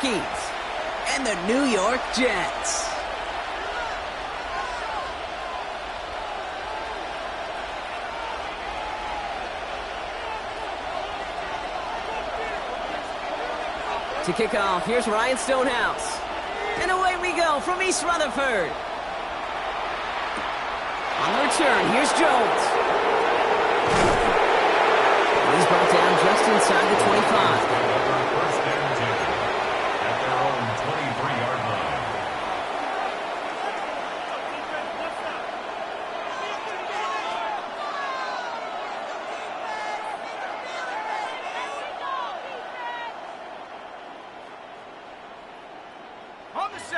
Yankees and the New York Jets. To kick off, here's Ryan Stonehouse. And away we go from East Rutherford. On the return, here's Jones. He's brought down just inside the 25. First and 10 at their own 23-yard line.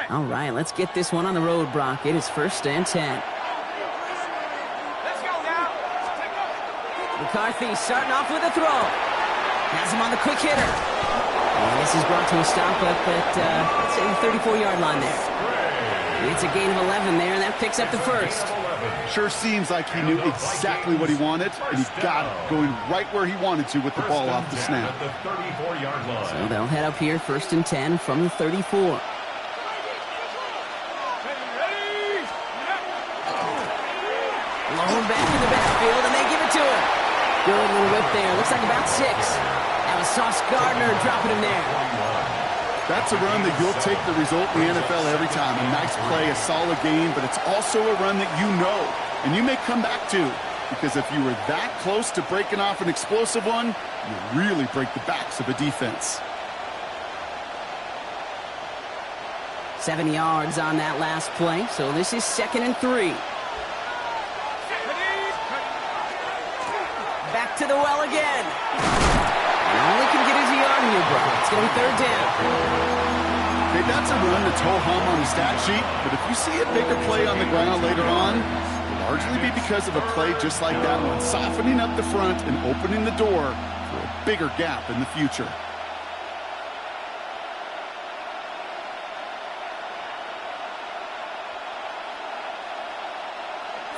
All right, let's get this one on the road, Brock. It is first and 10. Let's go now. McCarthy starting off with a throw. Has him on the quick hitter. And this is brought to a stop up at, let's say, the 34-yard line there. It's a gain of 11 there, and that picks up the first. Sure seems like he knew exactly what he wanted, and he got it, going right where he wanted to with the ball off the snap. At the 34-yard line. So they'll head up here first and 10 from the 34. Blown back in the backfield, and they give it to him. Good little whip there. Looks like about 6. That was Sauce Gardner dropping him there. That's a run that you'll take the result in the NFL every time. A nice play, a solid game, but it's also a run that you know, and you may come back to. Because if you were that close to breaking off an explosive one, you really break the backs of a defense. 7 yards on that last play, so this is 2nd and 3. Back to the well again. And only can get his yard in here, bro. It's going to be 3rd down. Okay, that's a run that's ho-hum on the stat sheet, but if you see a bigger play on the ground later on, it'll largely be because of a play just like that one, softening up the front and opening the door for a bigger gap in the future.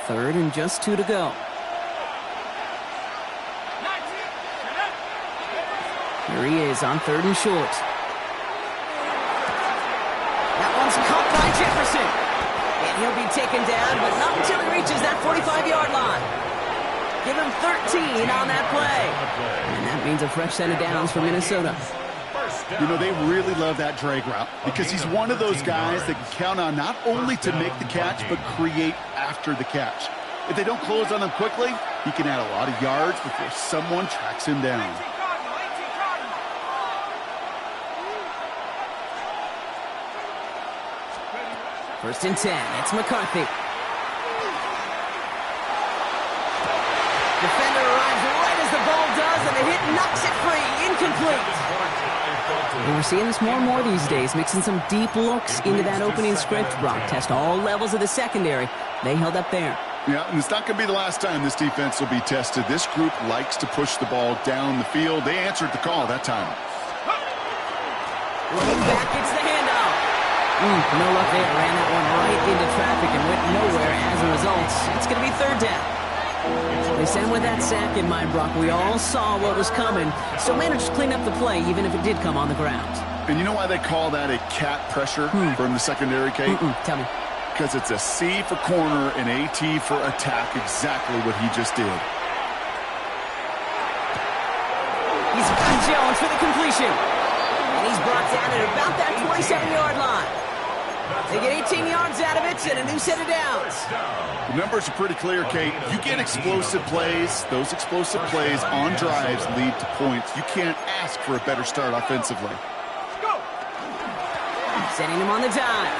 Third and just 2 to go. Here he is on 3rd and short. That one's caught by Jefferson. And he'll be taken down, but not until he reaches that 45-yard line. Give him 13 on that play. And that means a fresh set of downs for Minnesota. You know, they really love that drag route because he's one of those guys that can count on not only to make the catch, but create after the catch. If they don't close on him quickly, he can add a lot of yards before someone tracks him down. First and 10. It's McCarthy. Defender arrives right as the ball does, and the hit knocks it free. Incomplete. And we're seeing this more and more these days, mixing some deep looks into that opening script. Brock test all levels of the secondary. They held up there. Yeah, and it's not going to be the last time this defense will be tested. This group likes to push the ball down the field. They answered the call that time. Looking back, it's the handoff. No luck there. Ran that one right into traffic and went nowhere as a result. It's going to be 3rd down. They sent with that sack in mind, Brock. We all saw what was coming, so managed to clean up the play, even if it did come on the ground. And you know why they call that a cat pressure from the secondary, Kate? Tell me. Because it's a C for corner and AT for attack, exactly what he just did. He's got Jones for the completion. And he's brought down at about that 27-yard line. They get 18 yards out of it and a new set of downs. The numbers are pretty clear, Kate. You get explosive plays. Those explosive plays on drives lead to points. You can't ask for a better start offensively. Setting him on the dive.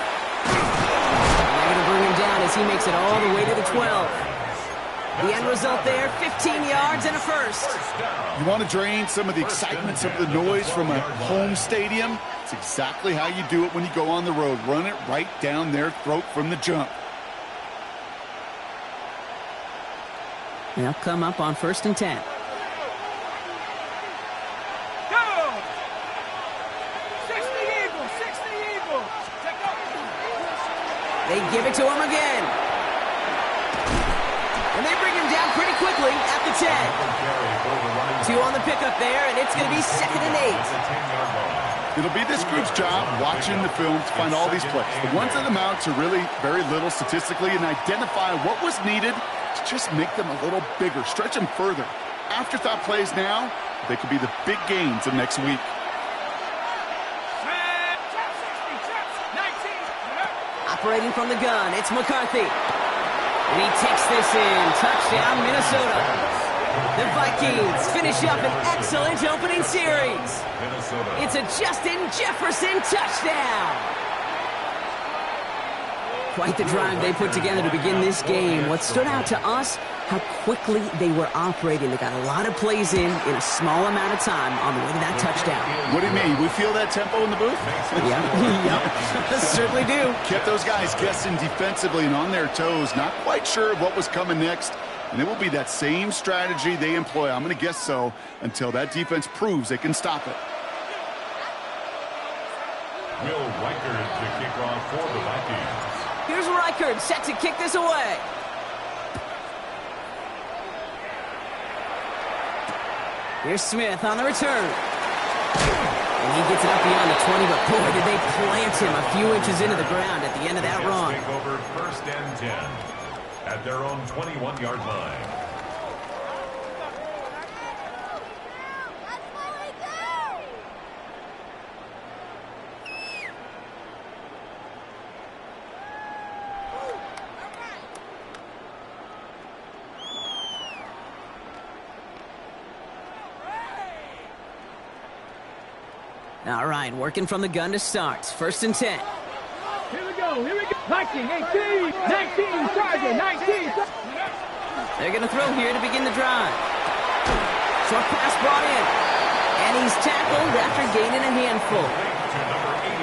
They're going to bring him down as he makes it all the way to the 12. The end result there, 15 yards and a first. You want to drain some of the excitement, some of the noise from a home stadium? It's exactly how you do it when you go on the road. Run it right down their throat from the jump. They'll come up on 1st and 10. They give it to him again. And they bring him down pretty quickly at the 10. 2 on the pickup there, and it's going to be 2nd and 8. It'll be this group's job watching the film to find all these plays. The ones that amount to really very little statistically and identify what was needed to just make them a little bigger, stretch them further. Afterthought plays now, they could be the big gains of next week. Operating from the gun, it's McCarthy. And he takes this in. Touchdown, Minnesota. The Vikings finish up an excellent opening series. It's a Justin Jefferson touchdown. Quite the drive they put together to begin this game. What stood out to us, how quickly they were operating. They got a lot of plays in a small amount of time on the way to that touchdown. What do you mean? We feel that tempo in the booth? Yep, certainly do. Kept those guys guessing defensively and on their toes, not quite sure of what was coming next. And it will be that same strategy they employ, I'm going to guess so, until that defense proves they can stop it. Will Reichard to kick off for the Vikings. Here's Reichard set to kick this away. Here's Smith on the return. And he gets it up beyond the 20, but boy, did they plant him a few inches into the ground at the end of that run. Take over 1st and 10 at their own 21-yard line. All right, working from the gun to start. 1st and 10. Here we go. 19, 18, 19, Charger, 19. They're going to throw here to begin the drive. Short pass brought in. And he's tackled after gaining a handful.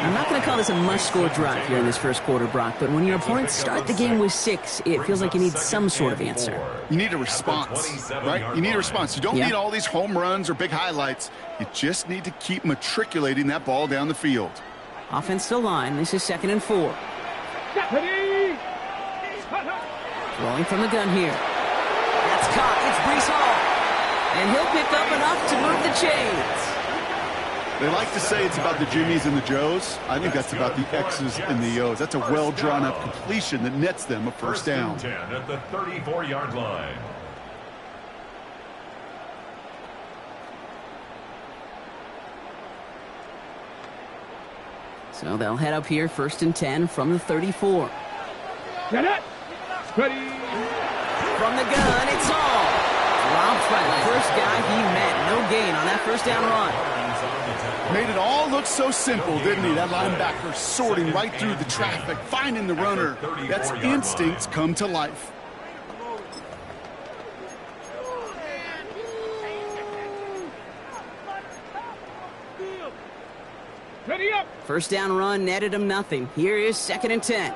I'm not going to call this a must-score drive here in this first quarter, Brock, but when your opponents start the game with 6, it feels like you need some sort of answer. You need a response, right? You need a response. You don't need all these home runs or big highlights. You just need to keep matriculating that ball down the field. Offensive line. This is 2nd and 4. Rolling from the gun here. That's caught. It's Breece Hall. And he'll pick up enough to move the chains. They like to say it's about the Jimmies and the Joes. I think that's about the X's and the O's. That's a well-drawn-up completion that nets them a first down. 10 at the 34-yard line. So they'll head up here, 1st and 10 from the 34. Get it. Ready. From the gun, it's Hall. Dropped by the first guy he met. No gain on that first down run. Made it all look so simple, didn't he? That linebacker sorting right through the traffic, finding the runner. That's instincts come to life. Ready up. First down run netted him nothing. Here is 2nd and 10.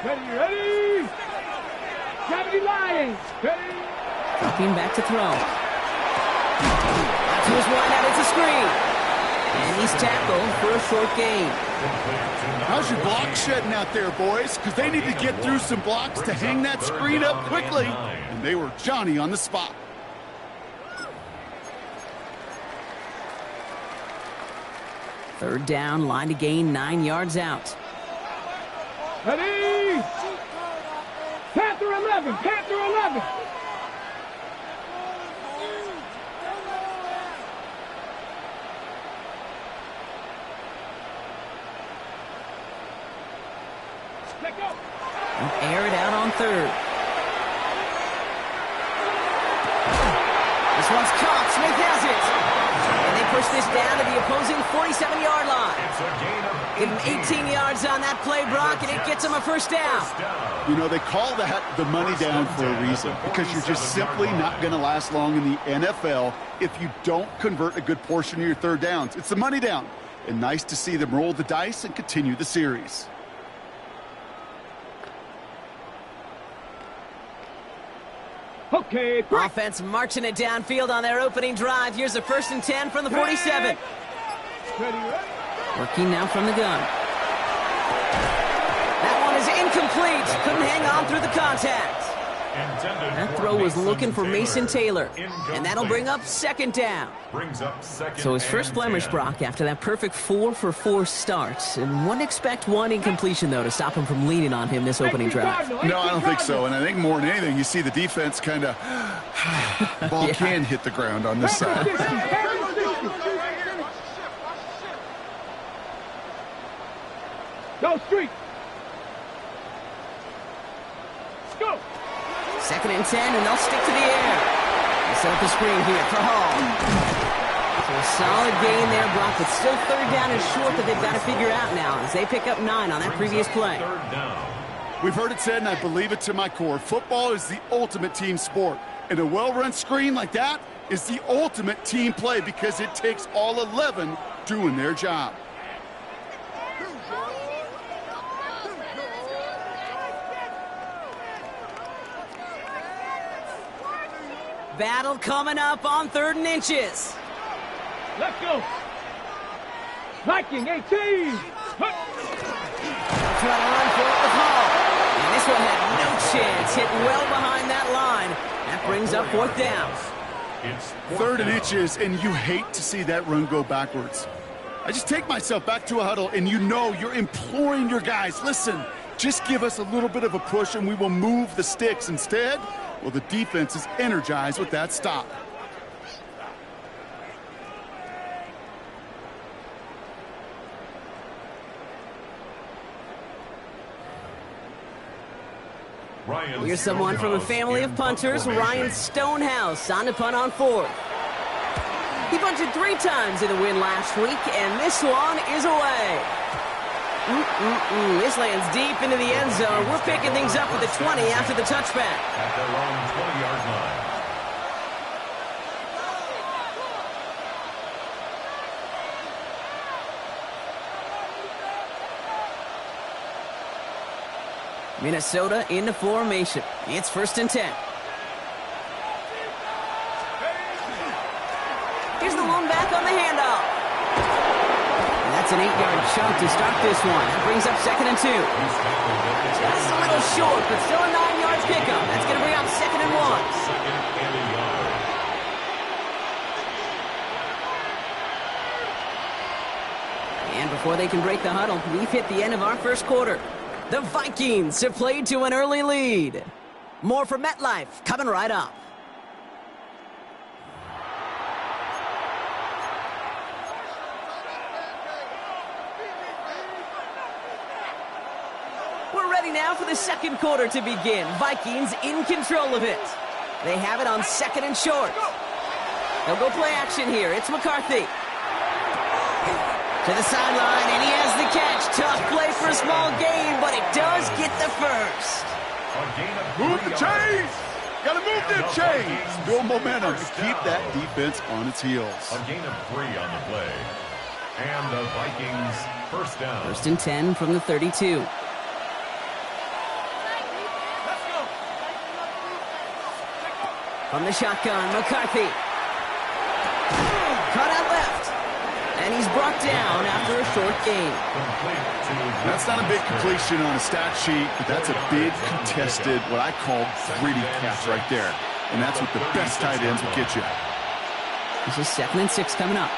Ready. Gravity Lions. Ready. Dropping back to throw. To his wide out, it's a screen. And he's tackled for a short gain. How's your block shedding out there, boys? Because they need to get through some blocks to hang that screen up quickly. And they were Johnny on the spot. Third down, line to gain 9 yards out. Ready. Panther 11. Panther 11. Air it out on 3rd. This one's caught. Smith has it. And they push this down to the opposing 47-yard line. Give him 18 yards on that play, Brock, and it gets him a first down. You know, they call that the money down for a reason, because you're just simply not going to last long in the NFL if you don't convert a good portion of your third downs. It's the money down. And nice to see them roll the dice and continue the series. Okay. Offense marching it downfield on their opening drive. Here's a 1st and 10 from the 47. Working now from the gun. That one is incomplete. Couldn't hang on through the contact. That throw was looking for Mason Taylor, and that'll bring up second down. So his first blemish, Brock, after that perfect 4-for-4 start. And wouldn't expect one incompletion, though, to stop him from leaning on him this opening drive. No, I don't think so. And I think more than anything, you see the defense kind of ball can hit the ground on this side. Go street. Let's go. 2nd and 10, and they'll stick to the air. They set up the screen here for Hall. So a solid gain there, Brock, but still 3rd down is short that they've got to figure out now as they pick up 9 on that previous play. We've heard it said, and I believe it to my core, football is the ultimate team sport. And a well-run screen like that is the ultimate team play because it takes all 11 doing their job. Battle coming up on 3rd and inches. Let's go. Viking 18. Trying to run for it with Hall. And this one had no chance. Hit well behind that line. That brings up 4th down. 3rd and inches, and you hate to see that run go backwards. I just take myself back to a huddle, and you know you're imploring your guys, listen, just give us a little bit of a push, and we will move the sticks. Instead, well, the defense is energized with that stop. Here's someone from a family of punters, Ryan Stonehouse, on to punt on 4th. He punted 3 times in the win last week, and this one is away. This lands deep into the end zone. We're picking things up with the 20 after the touchback. At their own 20-yard line. Minnesota into formation. It's 1st and 10. Here's the lone back on the handoff. And that's an 8-yard chunk to start this one. That brings up 2nd and 2. Just a little short, but still a 9-yard pickup. That's going to bring up 2nd and 1. And before they can break the huddle, we've hit the end of our first quarter. The Vikings have played to an early lead. More from MetLife coming right up. We're ready now for the second quarter to begin. Vikings in control of it. They have it on 2nd and short. They'll go play action here. It's McCarthy. To the sideline, and he has the catch. Tough play for a small gain, but it does get the first. Move the chains! Gotta move them chains! Build momentum to keep that defense on its heels. A gain of 3 on the play. And the Vikings 1st down. 1st and 10 from the 32. From the shotgun, McCarthy. Cut out left. And he's brought down after a short gain. That's not a big completion on a stat sheet, but that's a big contested, what I call gritty catch right there. And that's what the best tight ends will get you. This is 2nd and 6 coming up.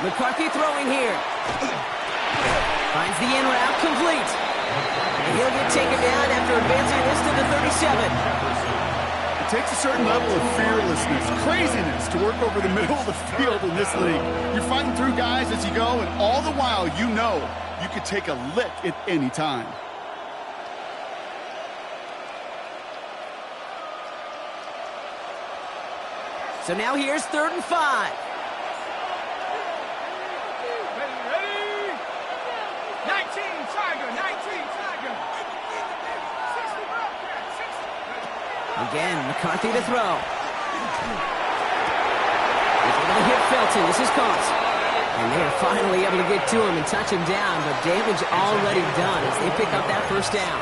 McCarthy throwing here. Finds the in route complete. And he'll get taken down after advancing this to the 37. It takes a certain level of fearlessness, craziness to work over the middle of the field in this league. You're fighting through guys as you go, and all the while you know you could take a lick at any time. So now here's 3rd and 5. Ready? 19 Tiger, 19 Tiger. Again, McCarthy to throw. He's able to hit Felton. This is caught. And they are finally able to get to him and touch him down, but damage already done as they pick up that 1st down.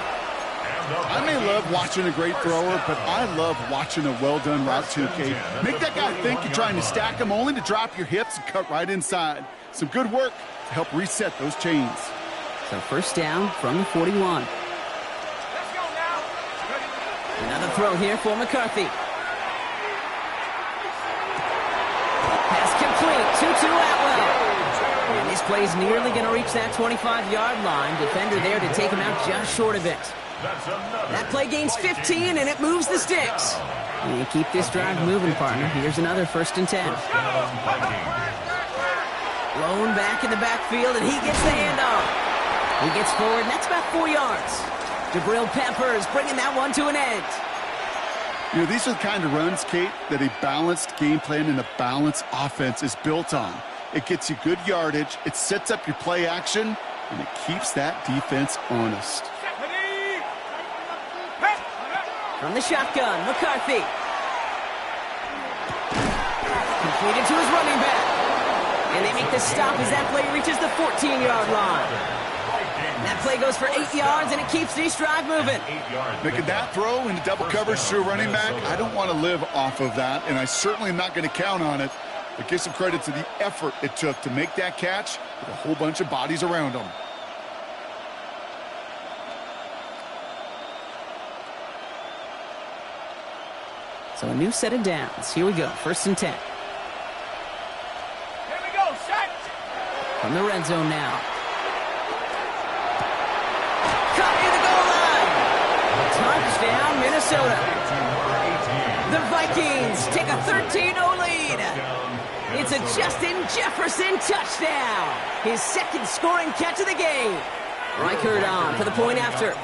I may love watching a great thrower, but I love watching a well-done route too, Kate. Make that guy think you're trying to stack him only to drop your hips and cut right inside. Some good work to help reset those chains. So first down from the 41. Another throw here for McCarthy. Pass complete. 2-2 Atwell. And this play's nearly going to reach that 25-yard line. Defender there to take him out just short of it. That play gains 15, and it moves the sticks. And keep this drive moving, partner. Here's another 1st and 10. Blown back in the backfield, and he gets the handoff. He gets forward, and that's about 4 yards. Jabril Peppers bringing that one to an end. You know, these are the kind of runs, Kate, that a balanced game plan and a balanced offense is built on. It gets you good yardage, it sets up your play action, and it keeps that defense honest. From the shotgun, McCarthy. Completed to his running back. And they make the stop as that play reaches the 14-yard line. That play goes for 8 yards, and it keeps this drive moving. Making that throw into double coverage to a running back, I don't want to live off of that, and I certainly am not going to count on it. But give some credit to the effort it took to make that catch with a whole bunch of bodies around him. So a new set of downs. Here we go, 1st and 10. Here we go, set. From the red zone now. Caught near the goal line. Touchdown, Minnesota. The Vikings take a 13-0 lead. It's a Justin Jefferson touchdown. His 2nd scoring catch of the game. Reichert on for the point after.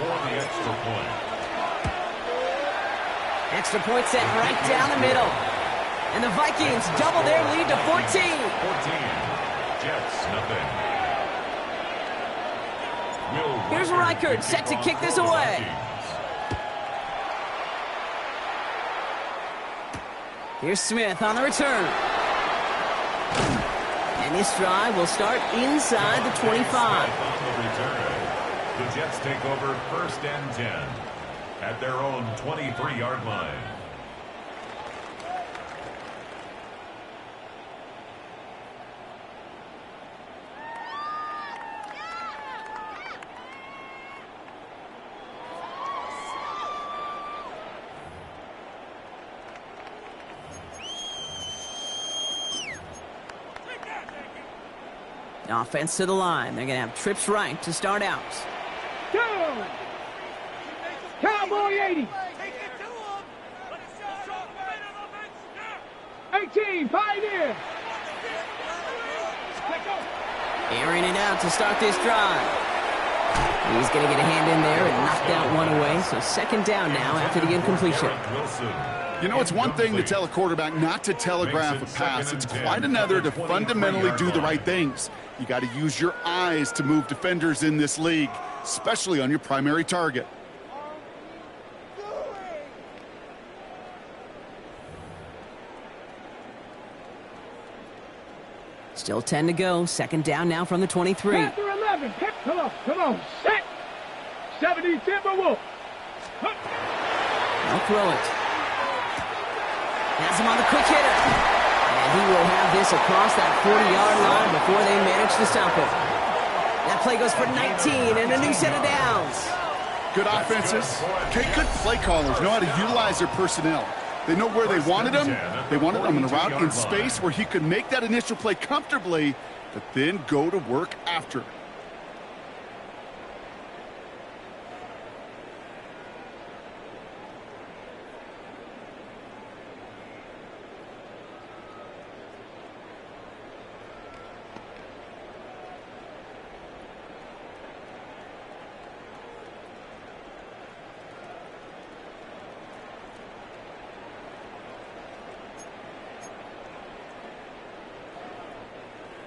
Extra point set right down the middle. And the Vikings double their lead to 14. 14. Jets, nothing. Here's Reichert set to kick this away. Here's Smith on the return. And this drive will start inside the 25. The Jets take over 1st and 10 at their own 23-yard line. Offense to the line. They're going to have trips right to start out. Go! Cowboy 80. 18, Pioneer. Airing it out to start this drive. He's going to get a hand in there and knock that one away. So 2nd down now after the incompletion. You know, it's one thing to tell a quarterback not to telegraph a pass. It's quite another to fundamentally do the right things. You got to use your eyes to move defenders in this league, especially on your primary target. Still 10 to go. 2nd down now from the 23. After 11. Come on. Set. 70 Timberwolves. I'll throw it. Has him on the quick hitter. And he will have this across that 40-yard line before they manage to stop him. That play goes for 19 and a new set of downs. Good offenses. Okay, good play callers know how to utilize their personnel. They know where they wanted him. They wanted him in a route in space where he could make that initial play comfortably, but then go to work after.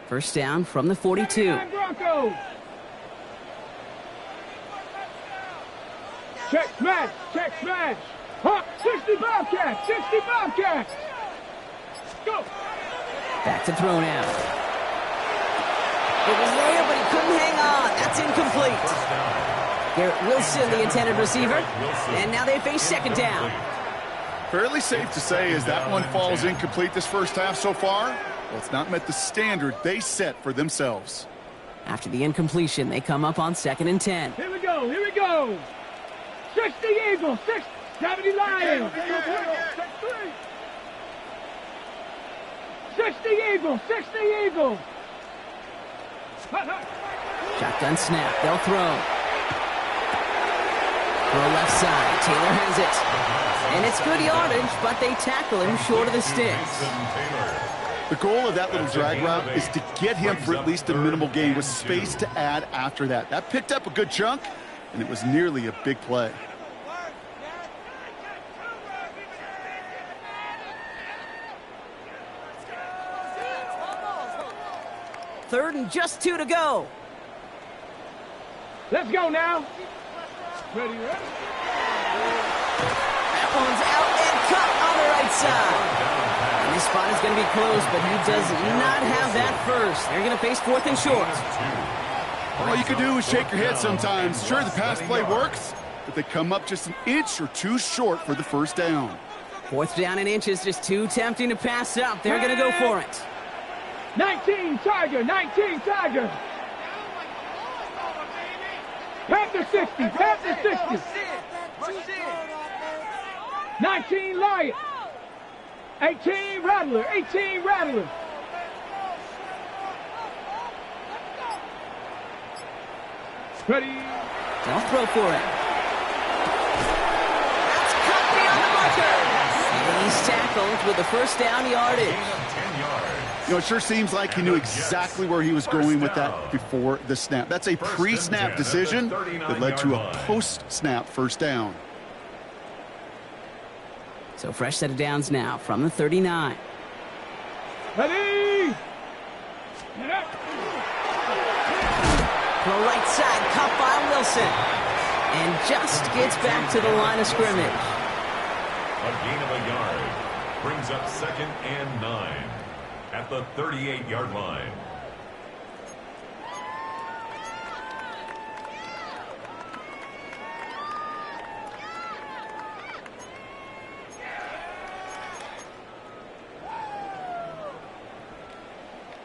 First down from the 42. Broncos. Check smash. Hawk, 60 Bobcats. Go. Back to throw now. It was there, but he couldn't hang on. That's incomplete. Garrett Wilson, the intended receiver. And now they face 2nd down. Fairly safe to say as that one falls incomplete this first half so far. Well, it's not met the standard they set for themselves. After the incompletion, they come up on 2nd and 10. Here we go, here we go. 60 Eagles, 70 Lions. 60 Eagles, 60 Eagles. Shotgun snap, they'll throw. Throw left side, Taylor has it. And it's good yardage, but they tackle him short of the sticks. The goal of that little drag route is to get him for at least a minimal gain with space to add after that. That picked up a good chunk, and it was nearly a big play. Third and just 2 to go. Let's go now. Ready, ready. That one's out and cut on the right side. And this spot is going to be close, but he does not have that first. They're going to face 4th and short. All you can do is shake your head sometimes. Sure, the pass play works, but they come up just an inch or two short for the first down. 4th down and inches, just too tempting to pass up. They're going to go for it. 19 Tiger, 19 Tiger. Panther 60, Panther 60. 19 Lion. 18 Rattler, 18 Rattler. Ready. They'll throw for it. That's cut beyond the marker. And he's tackled with the first down yardage. You know, it sure seems like he knew exactly where he was going with that before the snap. That's a pre-snap decision that led to a post-snap first down. So fresh set of downs now from the 39. Ready. Throw right side, caught by Wilson. And just gets back to the line of scrimmage. A gain of a yard brings up 2nd and 9 at the 38-yard line.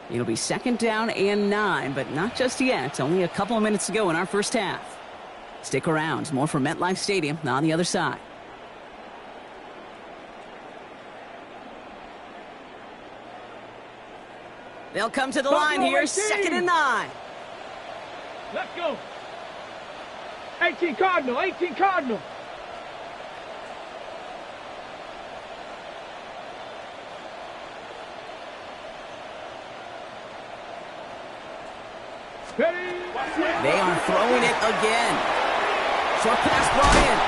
It'll be 2nd down and 9, but not just yet. It's only a couple of minutes to go in our first half. Stick around. More from MetLife Stadium on the other side. They'll come to the line here. 2nd and 9. Let's go. 18 Cardinal, 18 Cardinal. Ready. They are throwing it again. Short pass, Brian.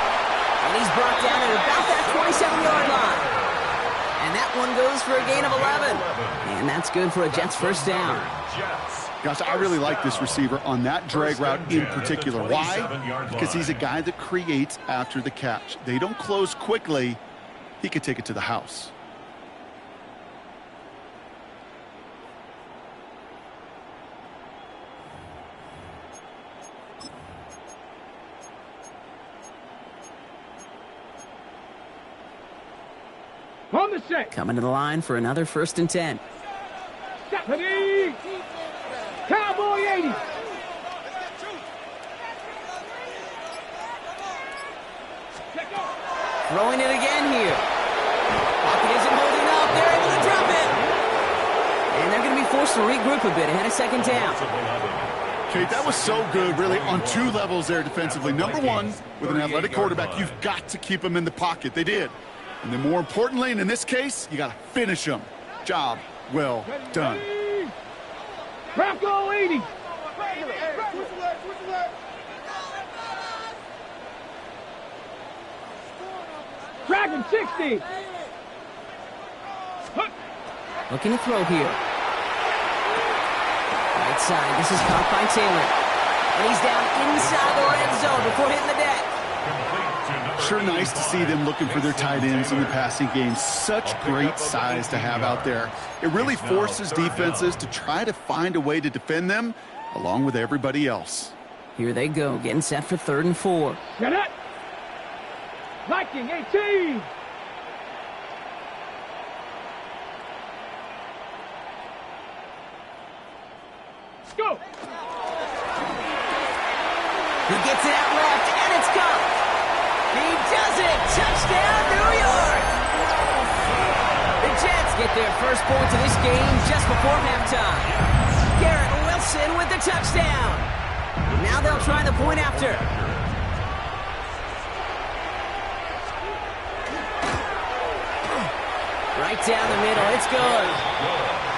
And he's brought down at about that 27-yard line. And that one goes for a gain of 11. And that's good for a Jets first down. Gosh, I really like this receiver on that drag route in particular. Why? Because he's a guy that creates after the catch. They don't close quickly. He could take it to the house. On the set. Coming to the line for another 1st and 10. Ready. Cowboy 80. Throwing it again here. Pocket isn't holding up. They're able to drop it. And they're going to be forced to regroup a bit ahead of 2nd down. Okay, that was so good, really, on two levels there defensively. Number one, with an athletic quarterback, you've got to keep him in the pocket. They did. And then more importantly, and in this case, you got to finish him. Job well done. Bronco 80. Dragon 60. Looking to throw here. Right side. This is caught by Taylor. And he's down inside the red zone before hitting the deck. Sure nice to see them looking for their tight ends in the passing game. Such great size to have out there. It really forces defenses to try to find a way to defend them along with everybody else. Here they go, getting set for 3rd and 4. Get it. Viking 18. Let's go. He gets it out left, and it's caught. He does it. Touchdown, New York. The Jets get their first points of this game just before halftime. Garrett Wilson with the touchdown. Now they'll try the point after. Right down the middle. It's good.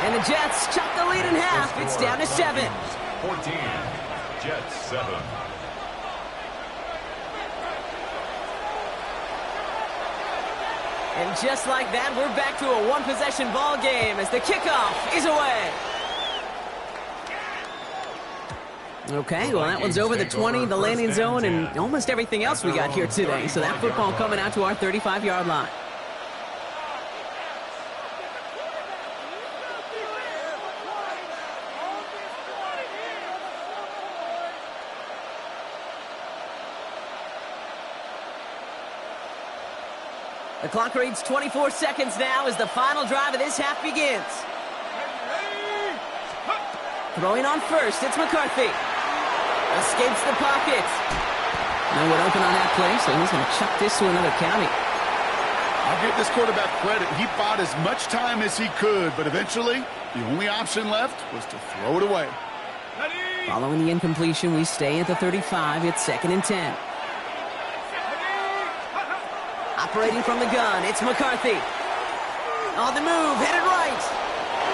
And the Jets chop the lead in half. It's down to 7. 14. Jets 7. And just like that, we're back to a one-possession ball game as the kickoff is away. Okay, well, that one's over the 20, the landing zone, and almost everything else we got here today. So that football coming out to our 35-yard line. The clock reads 24 seconds now as the final drive of this half begins. Throwing on first, it's McCarthy. Escapes the pocket. No one open on that play, so he's going to chuck this to another county. I'll give this quarterback credit. He bought as much time as he could, but eventually, the only option left was to throw it away. Following the incompletion, we stay at the 35. It's 2nd and 10. Operating from the gun, it's McCarthy. On the move, headed right.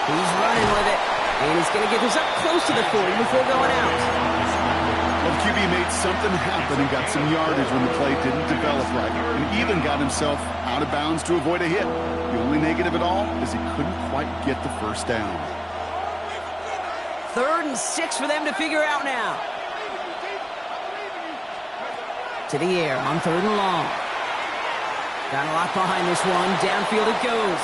He's running with it. And he's going to get this up close to the 40 before going out. Well, the QB made something happen and got some yardage when the play didn't develop right. And even got himself out of bounds to avoid a hit. The only negative at all is he couldn't quite get the first down. 3rd and 6 for them to figure out now. To the air on 3rd and long. Got a lot behind this one. Downfield it goes.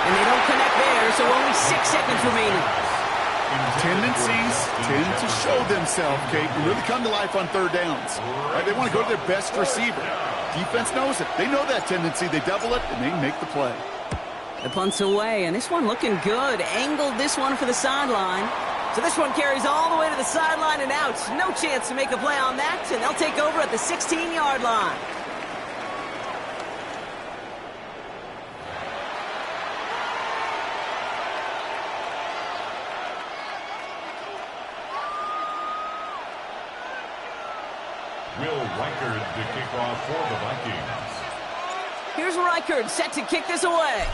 And they don't connect there, so only 6 seconds remaining. Tendencies tend to show themselves, Kate, and really come to life on 3rd downs. Right? They want to go to their best receiver. Defense knows it. They know that tendency. They double it, and they make the play. The punt's away, and this one looking good. Angled this one for the sideline. So this one carries all the way to the sideline and out. No chance to make a play on that, and they'll take over at the 16-yard line. To kick off for the Vikings. Here's Reichard set to kick this away.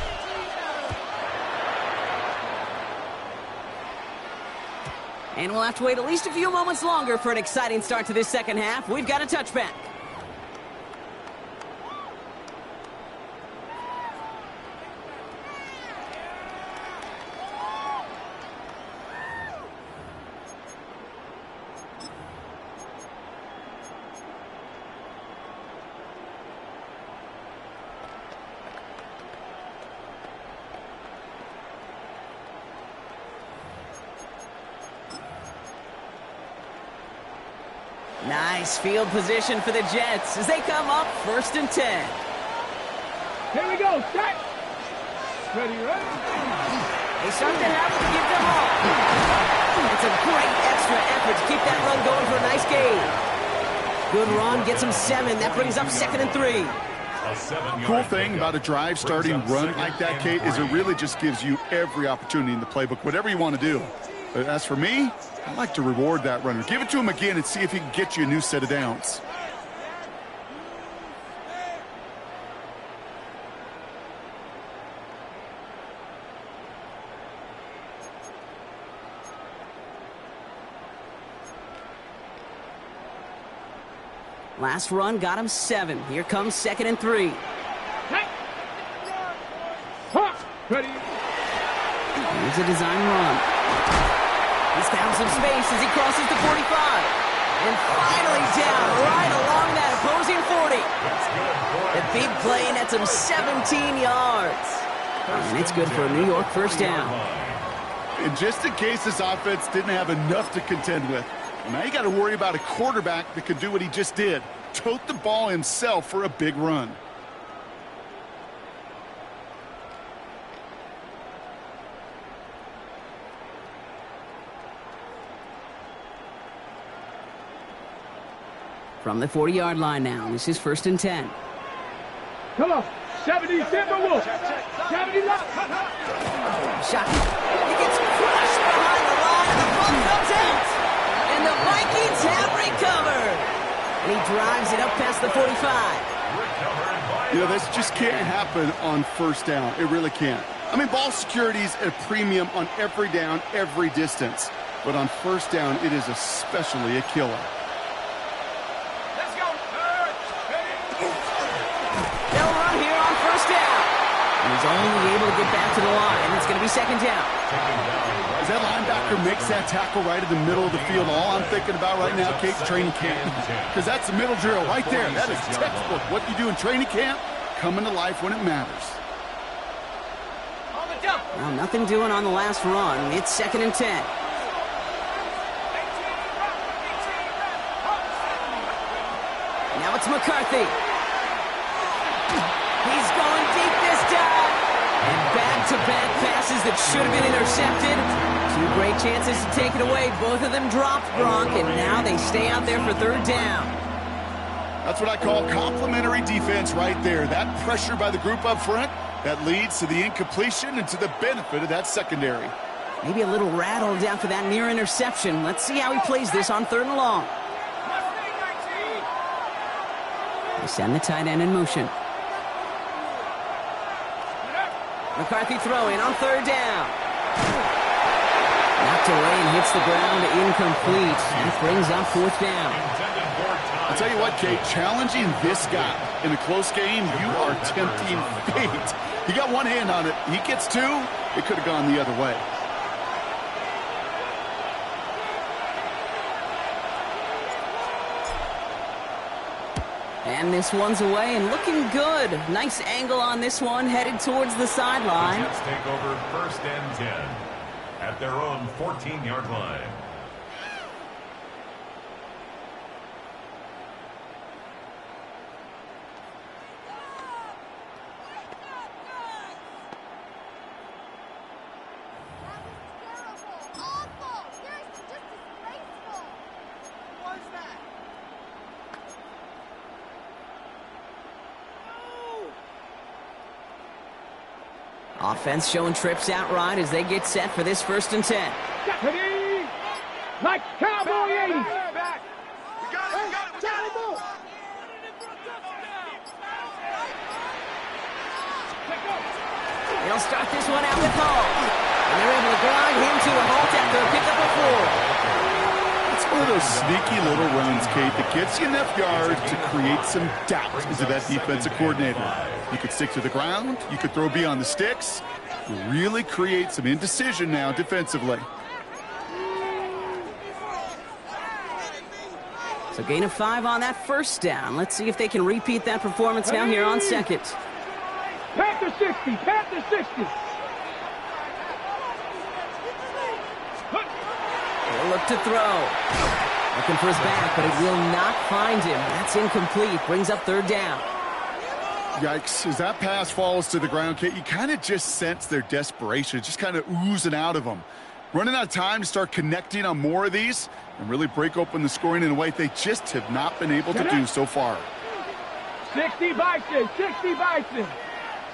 And we'll have to wait at least a few moments longer for an exciting start to this second half. We've got a touchback. Nice field position for the Jets as they come up 1st and 10. Here we go, set. Ready, ready. They start the half to give them all. It's a great extra effort to keep that run going for a nice gain. Good run, gets them 7. That brings up 2nd and 3. Cool thing about a drive starting run like that, Kate, is it really just gives you every opportunity in the playbook, whatever you want to do. But as for me, I like to reward that runner. Give it to him again and see if he can get you a new set of downs. Last run got him 7. Here comes 2nd and 3. Hey. Ready. Here's a design run. He's found some space as he crosses the 45. And finally down right along that opposing 40. The big play nets him 17 yards. And it's good for a New York first down. And just in case this offense didn't have enough to contend with, now you got to worry about a quarterback that could do what he just did. Tote the ball himself for a big run. From the 40-yard line now. This is 1st and 10. Come on. 70 Timberwolves. 70 left. Shot. He gets crushed behind the line, and the ball comes out. And the Vikings have recovered. And he drives it up past the 45. You know, this just can't happen on 1st down. It really can't. I mean, ball security is at a premium on every down, every distance. But on 1st down, it is especially a killer. Let's go. They'll run here on 1st down. And he's only able to get back to the line. It's going to be 2nd down. As that linebacker makes that tackle right in the middle of the field, all I'm thinking about right now, Kate, training camp. Because that's the middle drill right there. That is textbook. What you do in training camp, coming to life when it matters. Well, nothing doing on the last run. It's 2nd and 10. Now it's McCarthy. He's going deep this time. And back-to-back passes that should have been intercepted. 2 great chances to take it away. Both of them dropped, Gronk, and now they stay out there for 3rd down. That's what I call complimentary defense right there. That pressure by the group up front, that leads to the incompletion and to the benefit of that secondary. Maybe a little rattled after that near interception. Let's see how he plays this on 3rd and long. They send the tight end in motion. McCarthy throwing on 3rd down. Knocked away and hits the ground, incomplete. That brings up 4th down. I'll tell you what, Kate, challenging this guy in a close game, you are tempting fate. He got one hand on it. He gets 2. It could have gone the other way. And this one's away and looking good. Nice angle on this one, headed towards the sideline. The Jets take over 1st and 10 at their own 14-yard line. Offense showing trips out right as they get set for this 1st and 10. Ready? Like Cowboy 80. They'll start this one out with Hall. And they're able to grind him to a halt after a pickup of 4. It's one of those sneaky little runs, Kate, that gets you enough yards to create some doubt into that defensive coordinator. You could stick to the ground. You could throw beyond the sticks. You really create some indecision now defensively. So gain of 5 on that 1st down. Let's see if they can repeat that performance now here on 2nd. Panther 60. Panther 60. He'll look to throw. Looking for his back, but it will not find him. That's incomplete. Brings up 3rd down. Yikes. As that pass falls to the ground, Kate, you kind of just sense their desperation. It's just kind of oozing out of them. Running out of time to start connecting on more of these and really break open the scoring in a way they just have not been able to do so far. 60 Bison. 60 Bison.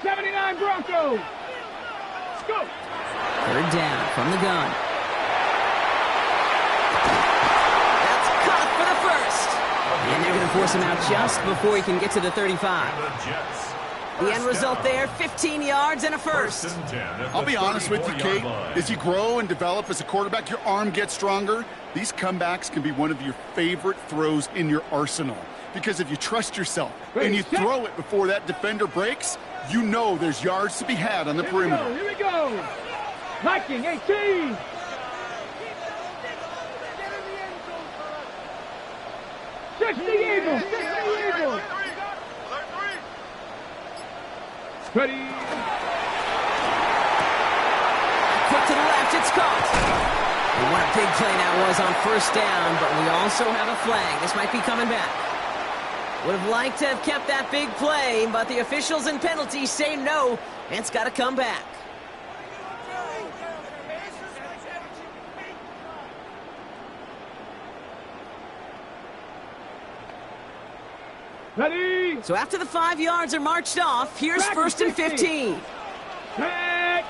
79 Broncos. Let's go. 3rd down from the gun. That's caught for the 1st. And they're going to force him out just before he can get to the 35. The end result there, 15 yards and a 1st. I'll be honest with you, Kate. As you grow and develop as a quarterback, your arm gets stronger. These comebacks can be one of your favorite throws in your arsenal. Because if you trust yourself and you throw it before that defender breaks, you know there's yards to be had on the perimeter. Here we go. Viking 18. Eagles. Eagles. Ready. Put to the left, it's caught. And what a big play that was on 1st down, but we also have a flag. This might be coming back. Would have liked to have kept that big play, but the officials and penalties say no, and it's got to come back. Ready? So after the 5 yards are marched off, here's Back to first and 15. 15. Back.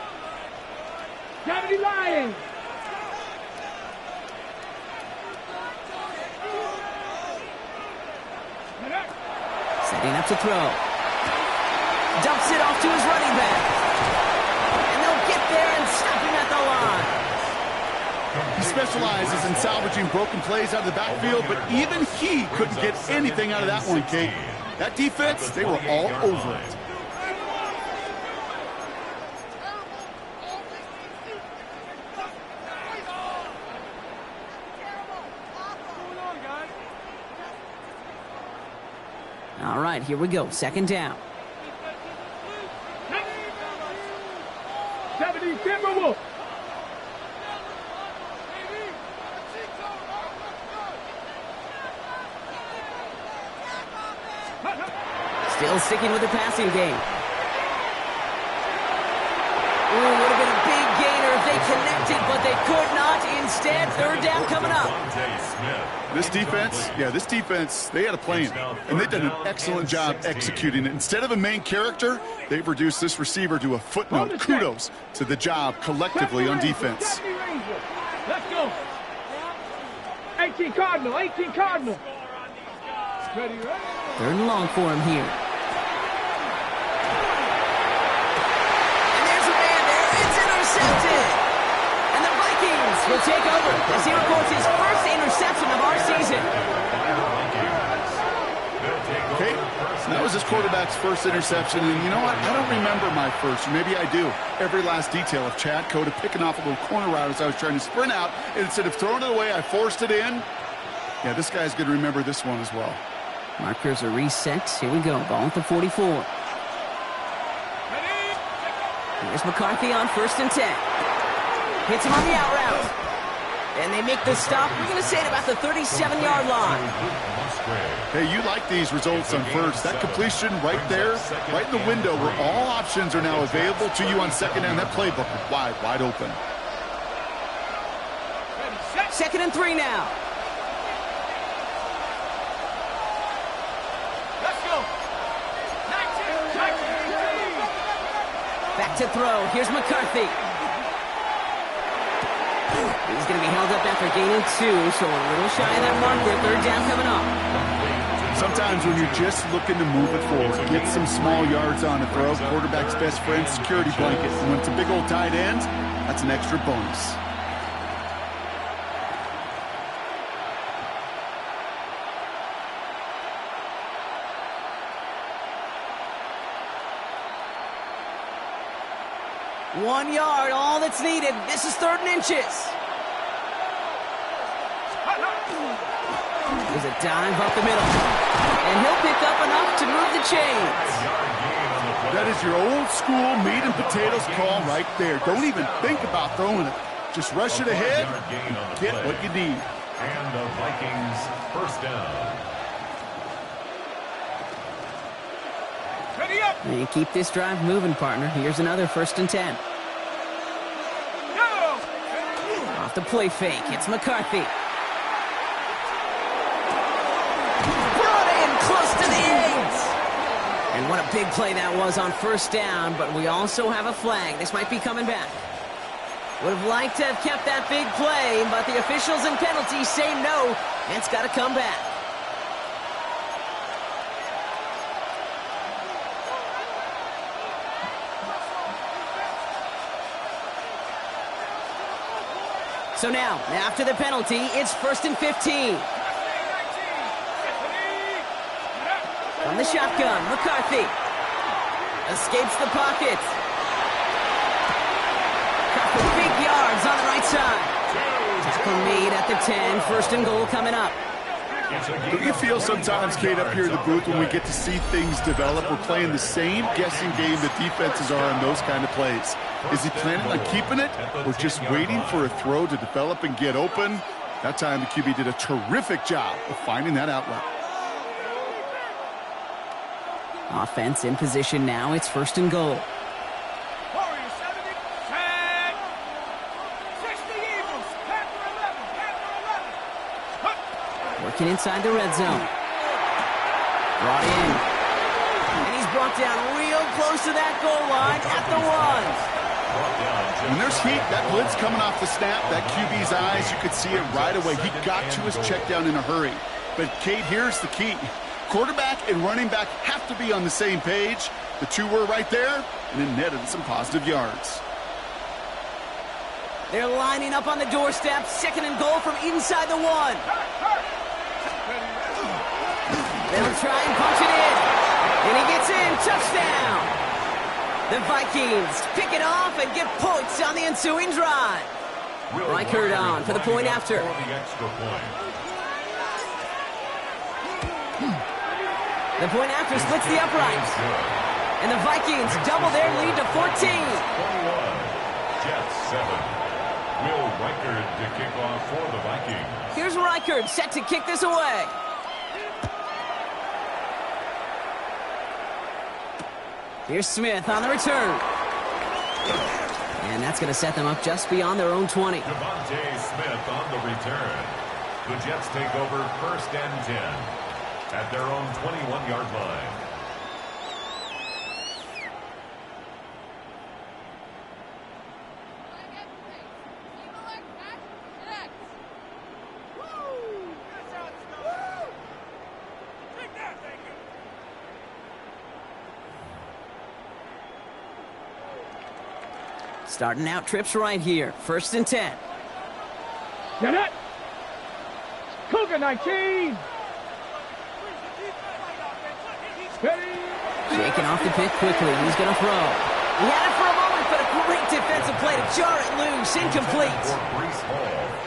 70 Lions. Setting up to throw. Dumps it off to his running back. And they'll get there and stop him at the line. He specializes in salvaging broken plays out of the backfield, but even he couldn't get anything out of that one, Kate. That defense, they were all over it. All right, here we go. Second down. 70 Timberwolves. Still sticking with the passing game. Ooh, would have been a big gainer if they connected, but they could not. Instead, third down coming up. This defense, they had a plan, and they've done an excellent job executing it. Instead of a main character, they've reduced this receiver to a footnote. Kudos to the job collectively on defense. Let's go. 18 Cardinal, 18 Cardinal. Ready, ready. Third and long for him here. And there's a man there. It's intercepted. And the Vikings will take over as he records his first interception of our season. Okay, that was his quarterback's first interception, and you know what? I don't remember my first, or maybe I do. Every last detail of Chad Cota picking off a little corner route as I was trying to sprint out, and instead of throwing it away, I forced it in. Yeah, this guy's going to remember this one as well. Markers are reset. Here we go. Ball at the 44. Here's McCarthy on first and 10. Hits him on the out route. And they make the stop. We're going to say at about the 37-yard line. Hey, you like these results on first. That completion right there, right in the window where all options are now available to you on second down. That playbook is wide open. Second and 3 now. Back to throw. Here's McCarthy. He's going to be held up after gaining 2, so a little shy of that marker. Third down coming up. Sometimes when you're just looking to move it forward, get some small yards on a throw, quarterback's best friend, security blanket. And when it's a big old tight end, that's an extra bonus. One yard, all that's needed. This is third and inches. There's a dive up the middle. And he'll pick up enough to move the chains. That is your old school meat and potatoes call right there. Don't even think about throwing it. Just rush it ahead and get what you need. And the Vikings first down. Ready up. And keep this drive moving, partner. Here's another first and 10. Go. Off the play fake. It's McCarthy. Brought in close to the 8. And what a big play that was on first down, but we also have a flag. This might be coming back. Would have liked to have kept that big play, but the officials and penalties say no. And it's got to come back. So now, after the penalty, it's first and 15. From the shotgun, McCarthy escapes the pocket. Couple big yards on the right side. Tackle made at the 10. First and goal coming up. Do you feel sometimes, Kate, up here in the booth when we get to see things develop, we're playing the same guessing game the defenses are on those kind of plays? Is he planning on keeping it or just waiting for a throw to develop and get open? That time the QB did a terrific job of finding that outlet. Offense in position now. It's first and goal. Working inside the red zone. Brought in. And he's brought down real close to that goal line at the 1. When there's heat, that blitz coming off the snap, that QB's eyes, you could see it right away. He got to his check down in a hurry. But, Kate, here's the key. Quarterback and running back have to be on the same page. The two were right there, and it netted some positive yards. They're lining up on the doorstep. 2nd and goal from inside the 1. They'll try and punch it in. And he gets in. Touchdown. The Vikings pick it off and get points on the ensuing drive. Reichert on for the point after. The point after splits the uprights. And the Vikings double their lead to 14. 21. Jets 7. Will Reichert to kick off for the Vikings. Here's Reichert set to kick this away. Here's Smith on the return. And that's going to set them up just beyond their own 20. Devontae Smith on the return. The Jets take over 1st and 10 at their own 21-yard line. Starting out trips right here. 1st and 10. Get it. Cougar 19. Shaking off the pick quickly. He's going to throw. He had it for a moment, but a great defensive play to jar it loose. Incomplete.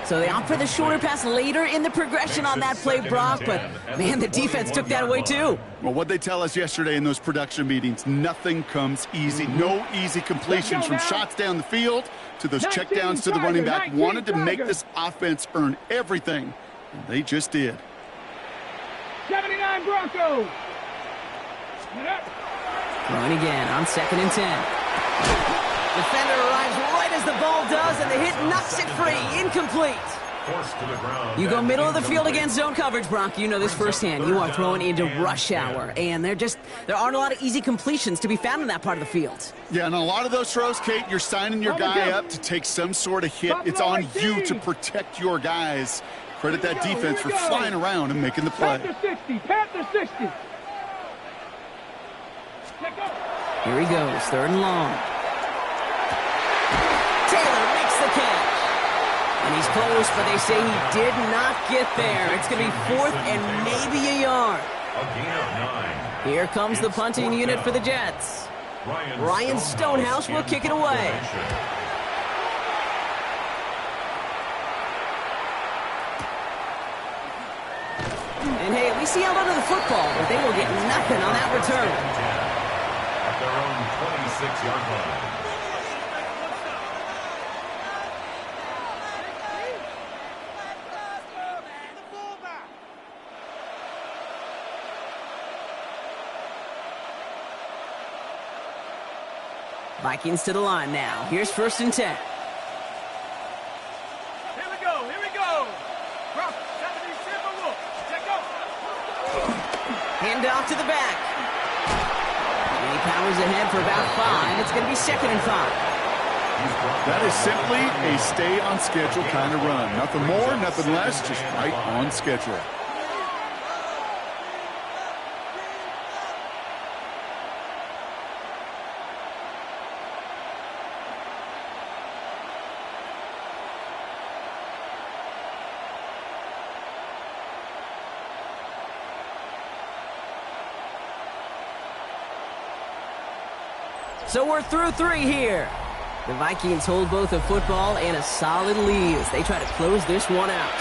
So they opt for the shorter pass later in the progression on that play, Brock. But, man, the defense took that away, too. Well, what they tell us yesterday in those production meetings, nothing comes easy. No easy completions from shots down the field to those checkdowns to the running back. Wanted to make this offense earn everything, and they just did. 79 Broncos. Throwing again on 2nd and 10. Defender arrives right as the ball does, and the hit knocks it free. Incomplete. Forced to the ground. You go middle of the field against zone coverage, Brock. You know this firsthand. You are throwing into rush hour, and there aren't a lot of easy completions to be found in that part of the field. Yeah, and a lot of those throws, Kate, you're signing your guy up to take some sort of hit. It's on you to protect your guys. Credit that defense for flying around and making the play. Panther 60. Panther 60. Here he goes, 3rd and long. Taylor makes the catch. And he's close, but they say he did not get there. It's going to be 4th and maybe a yard. A gain of 9. Here comes the punting unit for the Jets. Ryan Stonehouse will kick it away. And hey, at least he held onto the football, but they will get nothing on that return. At their own 26-yard line. Vikings to the line now. Here's 1st and 10. Here we go. Here we go. Hand off to the back. And he powers ahead for about 5. It's going to be 2nd and 5. That is simply a stay on schedule kind of run. Nothing more, nothing less, just right on schedule. So we're through 3 here. The Vikings hold both a football and a solid lead as they try to close this one out.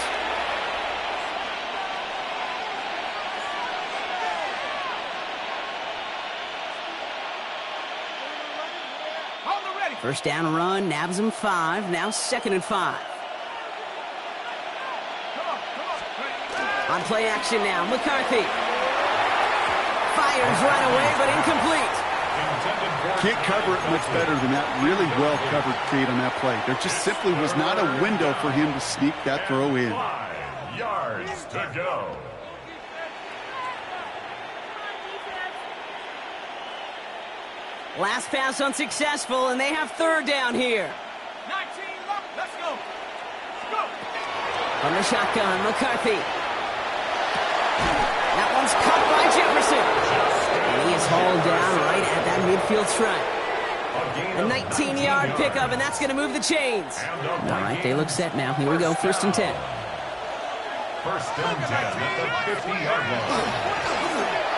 First down run, nabs him 5, now 2nd and 5. On play action now, McCarthy. Fires right away, but incomplete. Can't cover it much better than that. Really well covered, Kate, on that play. There just simply was not a window for him to sneak that throw in. 5 yards to go. Last pass unsuccessful, and they have third down here. 19, let's go. Let's go. From the shotgun, McCarthy. That one's caught by Jefferson. And he is hauled down right at that midfield stripe. A 19-yard pickup, and that's going to move the chains. All right, they look set now. Here we go, 1st and 10. 1st and 10 at the 50-yard line.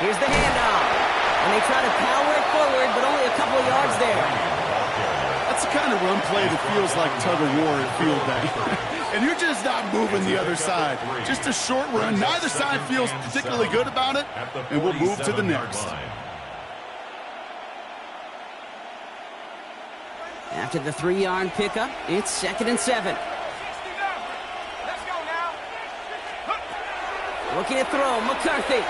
Here's the handoff. And they try to power it forward, but only a couple of yards there. That's the kind of run play that feels like tug-of-war at field day. And you're just not moving the other side. Just a short run. Neither side feels particularly good about it, and we'll move to the next. After the 3-yard pickup, it's 2nd and 7. Let's go now. Looking to throw, McCarthy.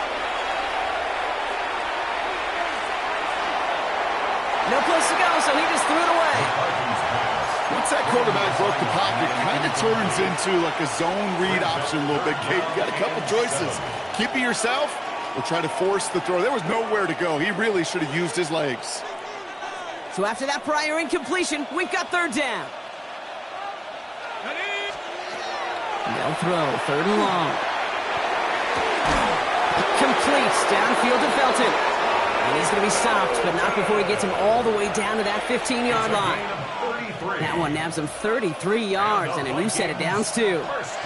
No place to go, so he just threw it away. Once that quarterback broke the pocket, it kind of turns into like a zone read option a little bit. Kate, you got a couple choices. Keep it yourself or try to force the throw. There was nowhere to go. He really should have used his legs. So after that prior incompletion, we've got third down. They'll throw, 3rd and long. Completes downfield to Felton. And he's going to be stopped, but not before he gets him all the way down to that 15-yard line. That one nabs him 33 yards, and a new set of downs, too.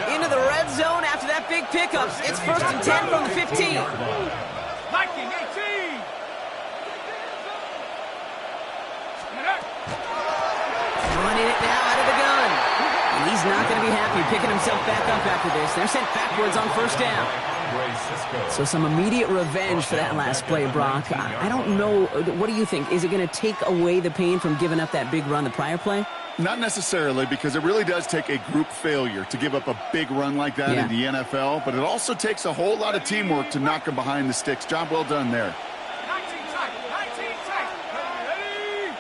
Into the red zone after that big pickup. It's 1st and 10 from the 15. Viking 18. Running it now out of the gun. And he's not going to be happy picking himself back up after this. They're sent backwards on 1st down. So some immediate revenge for that last play, Brock. I don't know. What do you think? Is it going to take away the pain from giving up that big run the prior play? Not necessarily, because it really does take a group failure to give up a big run like that in the NFL. But it also takes a whole lot of teamwork to knock him behind the sticks. Job well done there. 19 tight. Ready.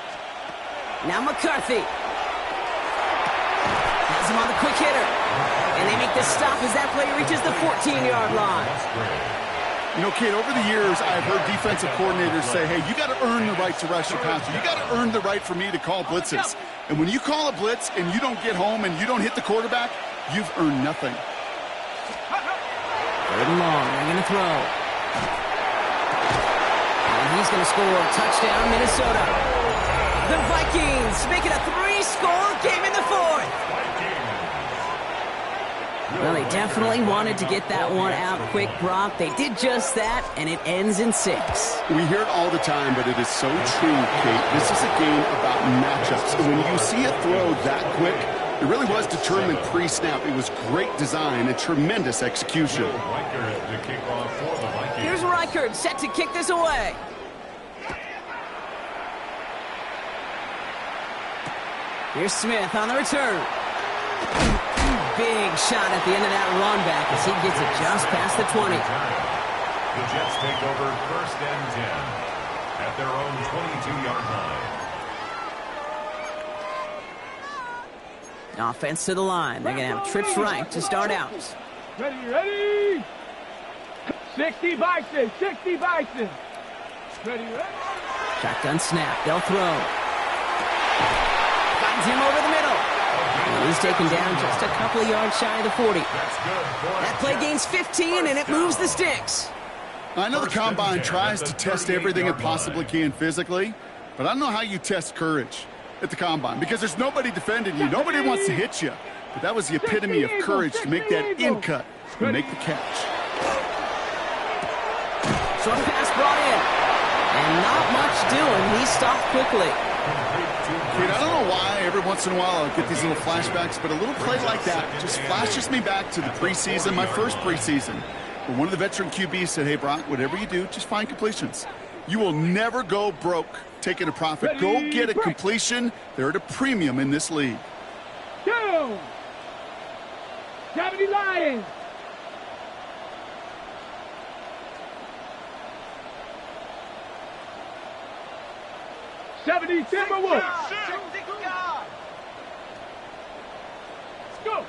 Now McCarthy. Has him on the quick hitter. And they make the stop as that player reaches the 14-yard line. You know, Kate, over the years, I've heard defensive coordinators say, hey, you got to earn the right to rush your passer. You got to earn the right for me to call blitzes. And when you call a blitz and you don't get home and you don't hit the quarterback, you've earned nothing. 3rd and long. They're going to throw. And he's going to score. Touchdown, Minnesota. The Vikings make it a 3-score game in the 4th. Well, they definitely wanted to get that one out quick, Brock. They did just that, and it ends in 6. We hear it all the time, but it is so true, Kate. This is a game about matchups. And when you see a throw that quick, it really was determined pre-snap. It was great design and tremendous execution. Here's Reichert set to kick this away. Here's Smith on the return. Big shot at the end of that run back as he gets it just past the 20. The Jets take over 1st and 10 at their own 22-yard line. Offense to the line. They're going to have trips right to start out. Ready. 60 Bison. Ready. Shotgun snap. They'll throw. Finds him over the middle. And he's taken down just a couple of yards shy of the 40. That play gains 15, and it moves the sticks. I know the Combine tries to test everything it possibly can physically, but I don't know how you test courage at the Combine, because there's nobody defending you. Nobody wants to hit you. But that was the epitome of courage to make that in cut and make the catch. Short pass brought in. And not much doing. He stopped quickly. Kid, I don't know why every once in a while I'll get these little flashbacks, but a little play like that just flashes me back to the preseason, my first preseason, where one of the veteran QBs said, hey, Brock, whatever you do, just find completions. You will never go broke taking a profit. Go get a completion. They're at a premium in this league. Go! 70 Lions! '70 Timberwolves! Let's go!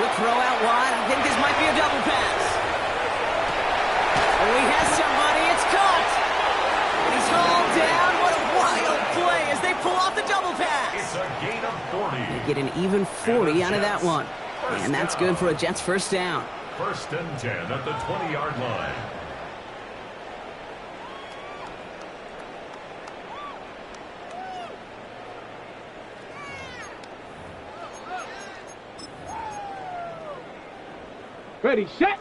Quick throw out wide. I think this might be a double pass. Oh, he has somebody. It's caught. He's hauled down double pass. It's a gain of 40. They get an even 40 out of that one. And that's good for a Jets first down. First and 10 at the 20-yard line. Ready, set.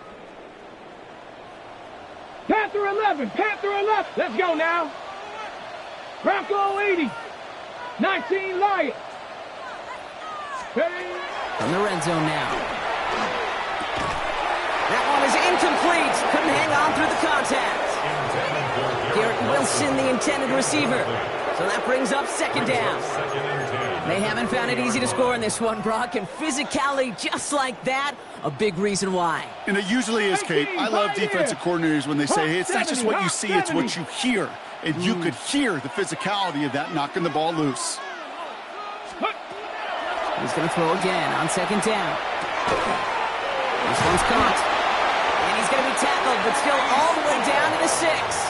Panther 11, Panther 11. Let's go now. Bronco 80, 19 Lions. Hey. From the red zone now. That one is incomplete. Couldn't hang on through the contact. Garrett Wilson, the intended receiver. So that brings up second down. They haven't found it easy to score in this one, Brock, and physicality just like that, a big reason why. And it usually is, Kate. I love defensive coordinators when they say, hey, it's not just what you see, it's what you hear. And you could hear the physicality of that knocking the ball loose. He's going to throw again on second down. This one's caught. And he's going to be tackled, but still all the way down to the 6.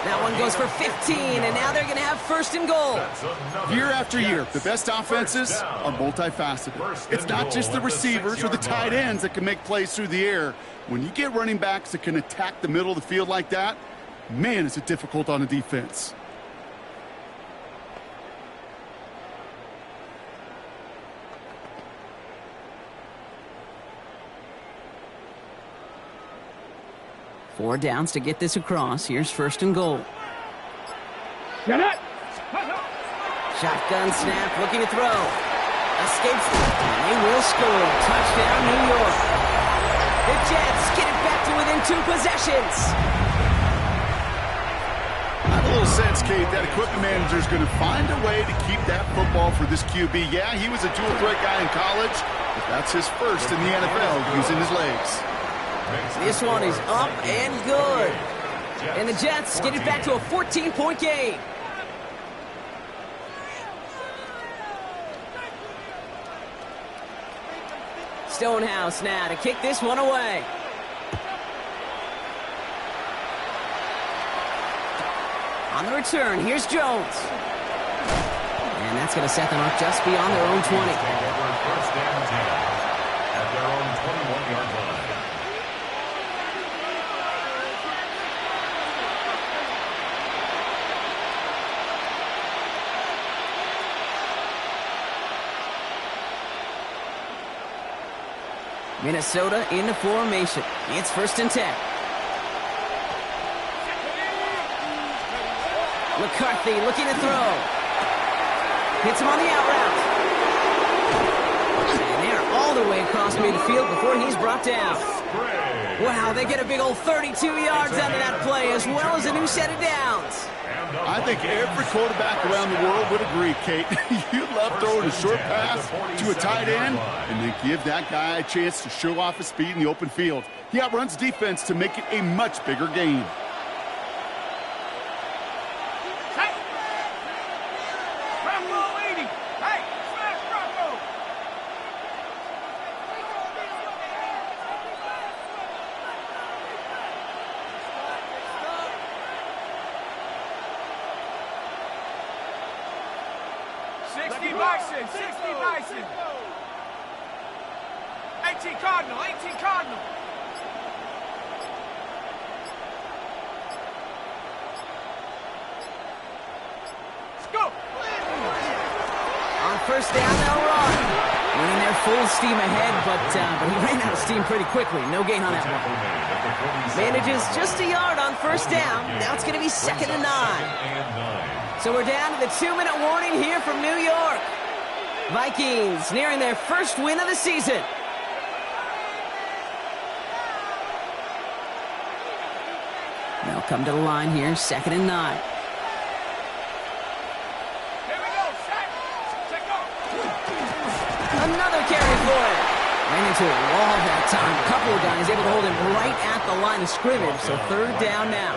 That one goes for 15, and now they're going to have first and goal. Year after year, the best offenses are multifaceted. It's not just the receivers or the tight ends that can make plays through the air. When you get running backs that can attack the middle of the field like that, man, is it difficult on a defense. Four downs to get this across. Here's first and goal. Get it. Shotgun snap, looking to throw. Escapes, and they will score. Touchdown, New York. The Jets get it back to within 2 possessions. I have a little sense, Kate, that equipment manager is going to find a way to keep that football for this QB. Yeah, he was a dual-threat guy in college, but that's his first in the NFL using his legs. This one is up and good. And the Jets get it back to a 14-point game. Stonehouse now to kick this one away. On the return, here's Jones. And that's going to set them up just beyond their own 20. First down 10 at their own 21-yard line. Minnesota in the formation. It's first and 10. McCarthy looking to throw. Hits him on the out route. And they're all the way across midfield before he's brought down. Wow, they get a big old 32 yards out of that play, as well as a new set of downs. I think every quarterback around the world would agree, Kate. You love throwing a short pass to a tight end and then give that guy a chance to show off his speed in the open field. He outruns defense to make it a much bigger game. Bronco 80. Hey, smash Bronco. Bison, 60 Bison. 18 Cardinal, 18 Cardinal. Let's go. On first down, they'll run. Running there full steam ahead, but he ran out of steam pretty quickly. No gain on that one. Manages just a yard on first down. Now it's going to be second and 9. So we're down to the 2-minute warning here from New York. Vikings nearing their first win of the season. They'll come to the line here, second and 9. Here we go, set go. Another carry for it. Ran into a wall that time. A couple of guys able to hold him right at the line of scrimmage. So third down now.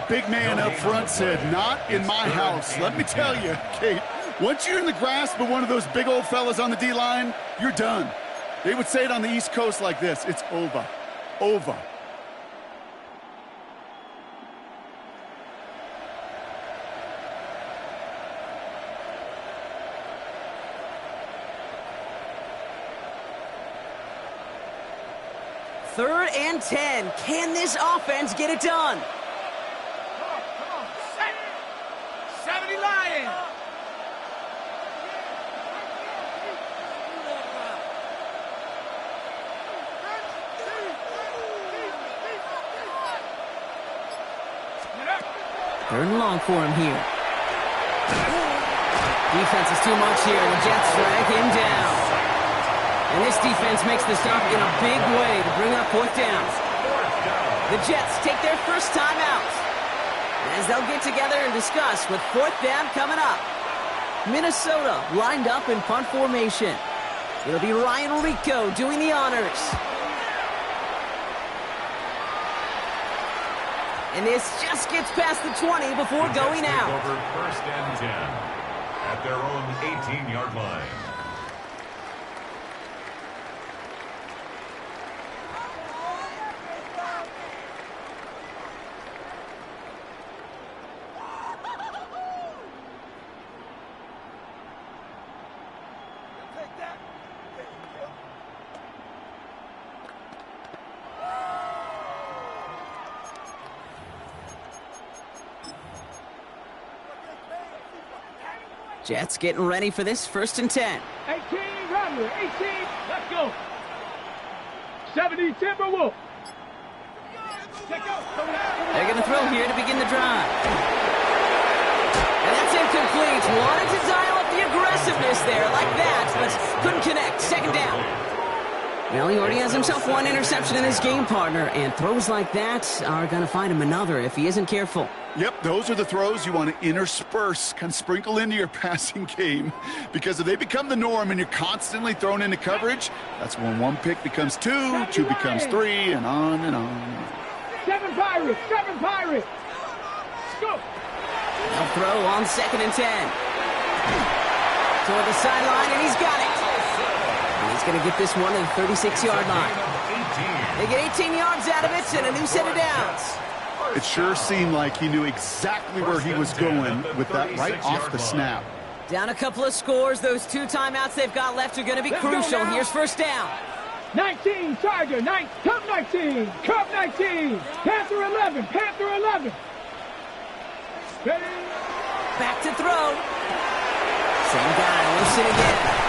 Big man up front said, not in my house. Let me tell you, Kate, once you're in the grasp of one of those big old fellas on the D-line, you're done. They would say it on the East Coast like this, it's over. Over. 3rd and 10. Can this offense get it done? Come on. Set. 70 Lions. Third and long for him here. Defense is too much here. The Jets drag him down. And this defense makes the stop in a big way to bring up 4th down. The Jets take their first time out as they'll get together and discuss with 4th down coming up. Minnesota lined up in punt formation. It'll be Ryan Rico doing the honors. And this just gets past the 20 before going out. Over 1st and 10 at their own 18-yard line. Jets getting ready for this 1st and 10. 18, Rodler, 18, let's go. 70, Timberwolf. They're going to throw here to begin the drive. And that's incomplete. Wanted to dial up the aggressiveness there like that, but couldn't connect. 2nd down. Well, he already has himself 1 interception in his game, partner, and throws like that are going to find him another if he isn't careful. Yep, those are the throws you want to intersperse, kind of sprinkle into your passing game. Because if they become the norm and you're constantly thrown into coverage, that's when 1 pick becomes 2, 2 becomes 3, and on and on. 7 Pirates, 7 Pirates. Go. They'll throw on 2nd and 10. Toward the sideline, and he's got it. And he's going to get this one to the 36-yard line. They get 18 yards out of it and a new set of downs. It sure seemed like he knew exactly where he was going with that right off the snap. Down a couple of scores. Those 2 timeouts they've got left are going to be crucial. Here's 1st down. 19, Tiger, Cub 19, Cub 19, Panther 11, Panther 11. Ready? Back to throw. Same guy, listen again.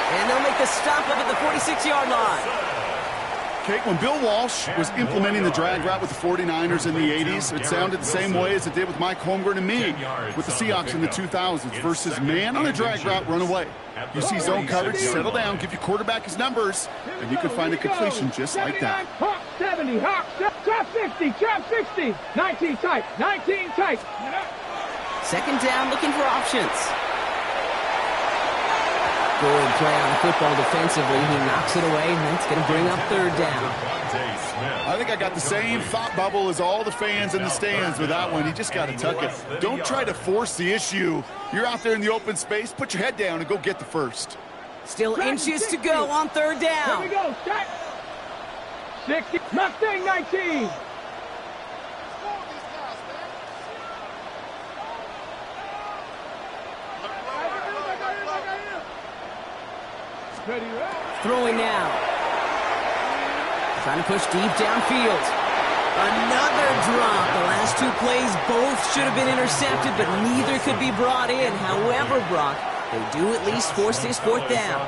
And they'll make the stop up at the 46-yard line. Okay, when Bill Walsh was implementing the drag route with the 49ers in the 80s, it sounded the same way as it did with Mike Holmgren and me with the Seahawks in the 2000s versus man on a drag route, run away. You see zone coverage, settle down, give your quarterback his numbers, and you can find a completion just like that. Hawk 70, Hawk, trap 50, trap 60, 19 tight, 19 tight. 2nd down, looking for options. Good play on the football defensively. He knocks it away, and that's going to bring up 3rd down. I think I got the same thought bubble as all the fans in the stands with that one. You just got to tuck it. Don't try to force the issue. You're out there in the open space. Put your head down and go get the first. Still inches to go on 3rd down. Here we go, set. 60, Mustang 19. Throwing now. Trying to push deep downfield. Another drop. The last 2 plays both should have been intercepted, but neither could be brought in. However, Brock, they do at least force this 4th down.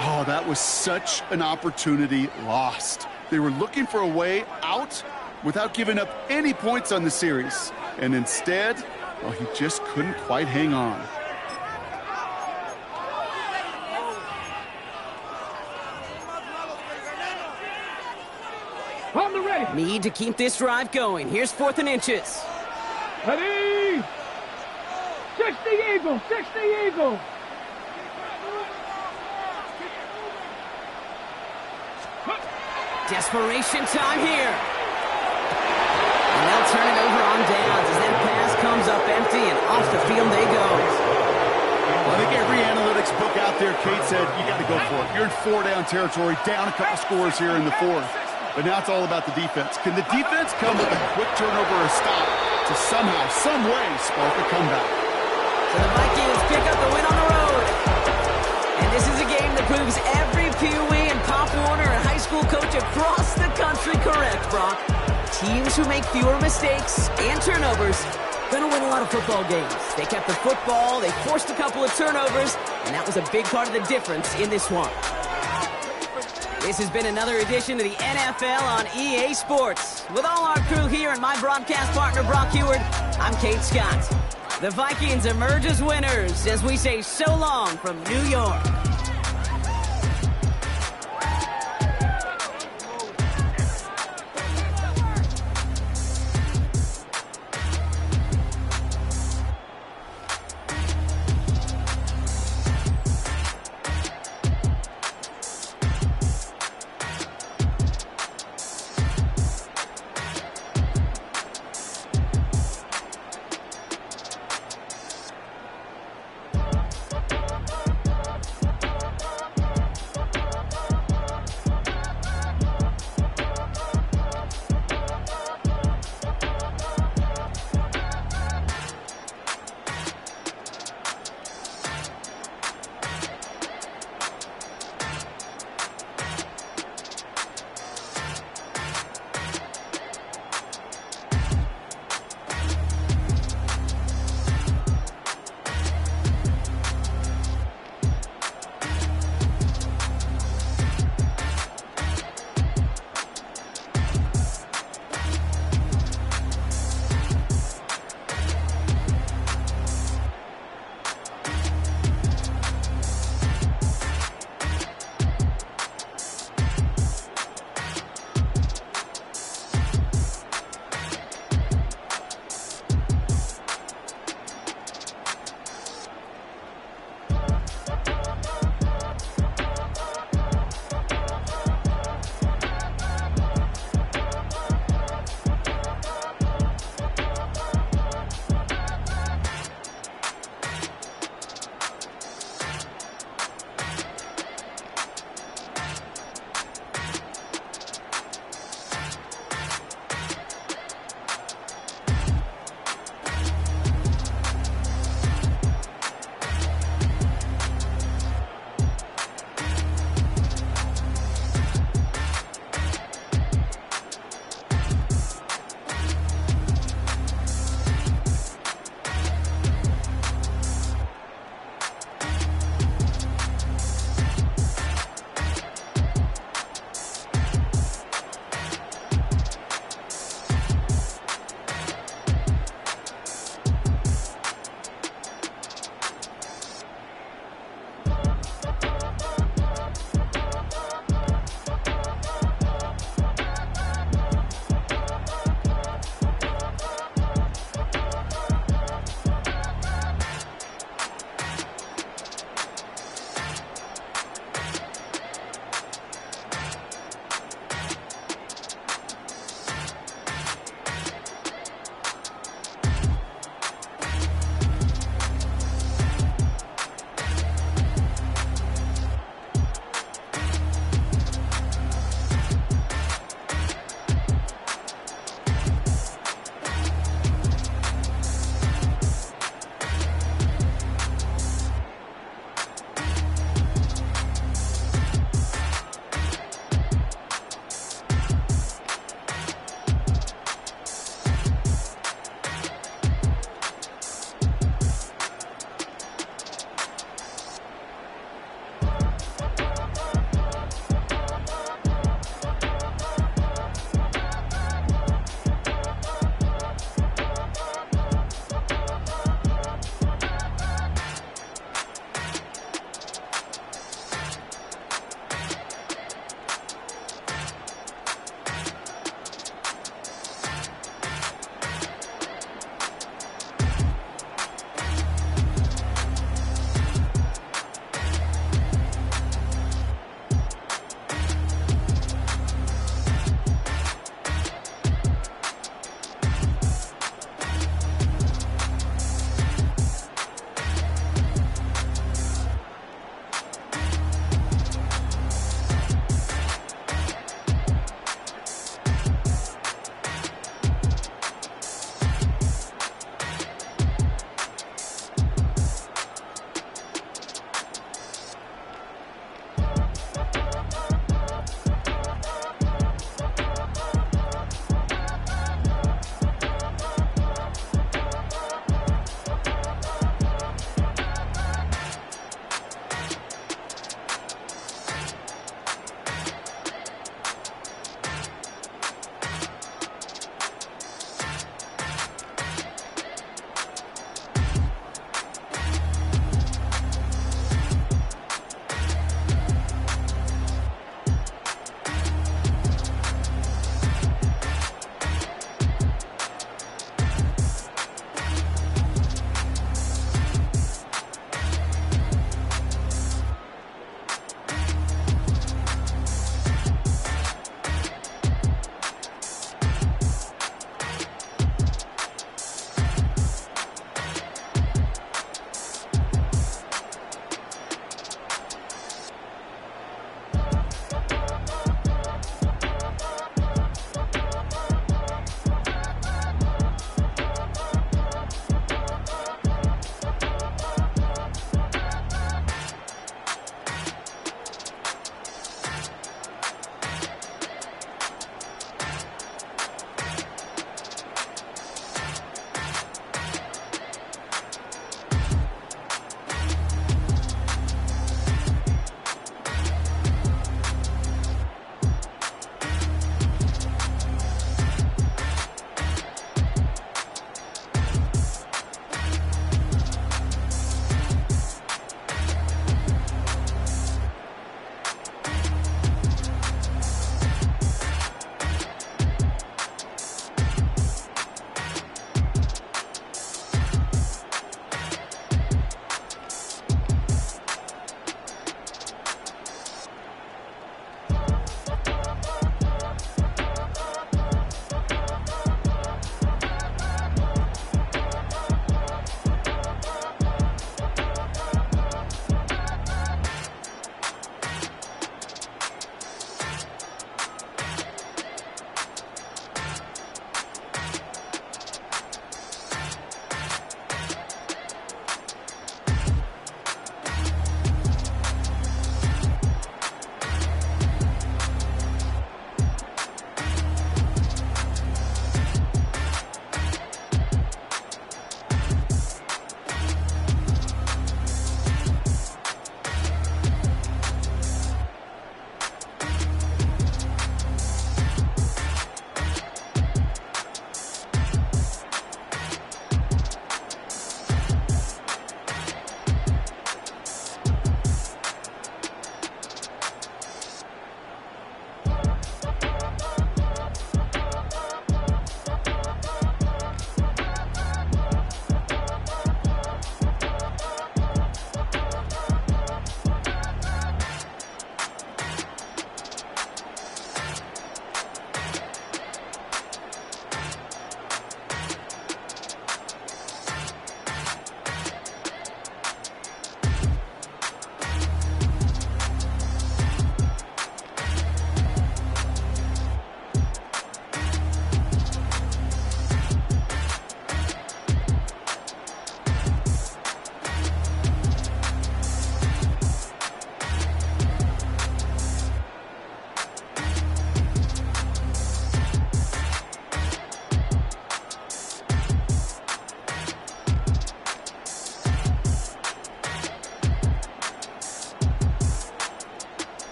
Oh, that was such an opportunity lost. They were looking for a way out without giving up any points on the series. And instead, well, he just couldn't quite hang on. On the ready. Need to keep this drive going. Here's 4th and inches. Ready. 60 Eagle, 60 Eagle. Desperation time here. And they'll turn it over on downs as that pass comes up empty and off the field they go. Well, I think every analytics book out there, Kate said, you got to go for it. You're in 4-down territory, down a couple scores here in the 4th. But now it's all about the defense. Can the defense come with a quick turnover or a stop to somehow, some way, spark a comeback? So the Vikings pick up the win on the road. And this is a game that proves every Pee Wee and Pop Warner and high school coach across correct, Brock. Teams who make fewer mistakes and turnovers gonna win a lot of football games. They kept the football, they forced a couple of turnovers, and that was a big part of the difference in this one. This has been another edition of the NFL on EA Sports. With all our crew here and my broadcast partner, Brock Heward, I'm Kate Scott. The Vikings emerge as winners as we say so long from New York.